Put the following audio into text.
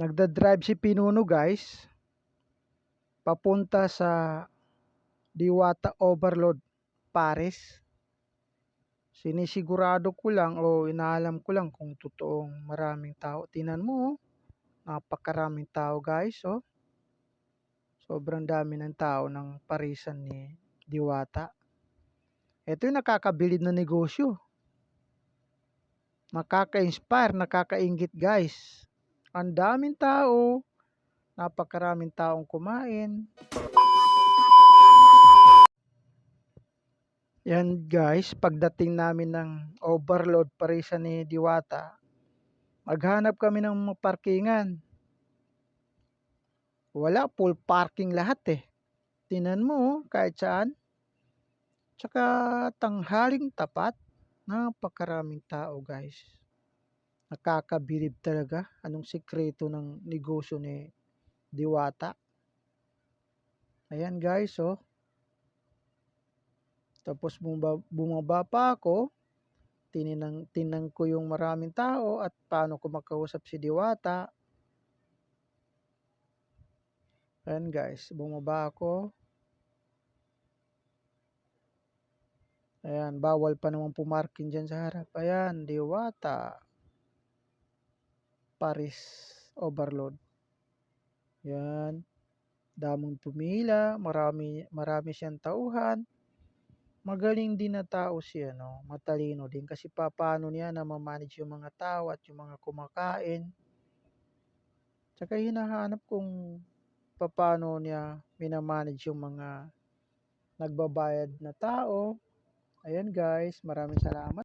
Nagda-drive si Pinuno guys, papunta sa Diwata Overload, Paris. Sinisigurado ko lang o inaalam ko lang kung totoong maraming tao. Tingnan mo, napakaraming tao guys. Oh. Sobrang dami ng tao ng parisan ni Diwata. Ito yung nakakabilib na negosyo. Nakaka-inspire, nakakaingit guys. Ang daming tao, napakaraming taong kumain. Yan guys, pagdating namin ng overload parisan ni Diwata, maghanap kami ng parkingan. Wala, full parking lahat eh. Tingnan mo, kahit saan. Tsaka tanghaling tapat, napakaraming tao guys. Nakakabilib talaga. Anong sikreto ng negosyo ni Diwata. Ayan guys, oh. Tapos bumaba pa ako. Tinang ko yung maraming tao at paano ko makausap si Diwata. Ayan guys, bumaba ako. Ayan, bawal pa naman pumarking dyan sa harap. Ayan, Diwata Paris Overload. Yan. Daming pumila, marami siyang tauhan. Magaling din na tao siya, no? Matalino din kasi paano niya na ma-manage yung mga tao at yung mga kumakain. Tsaka hinahanap kung paano niya minamanage yung mga nagbabayad na tao. Ayan guys, maraming salamat.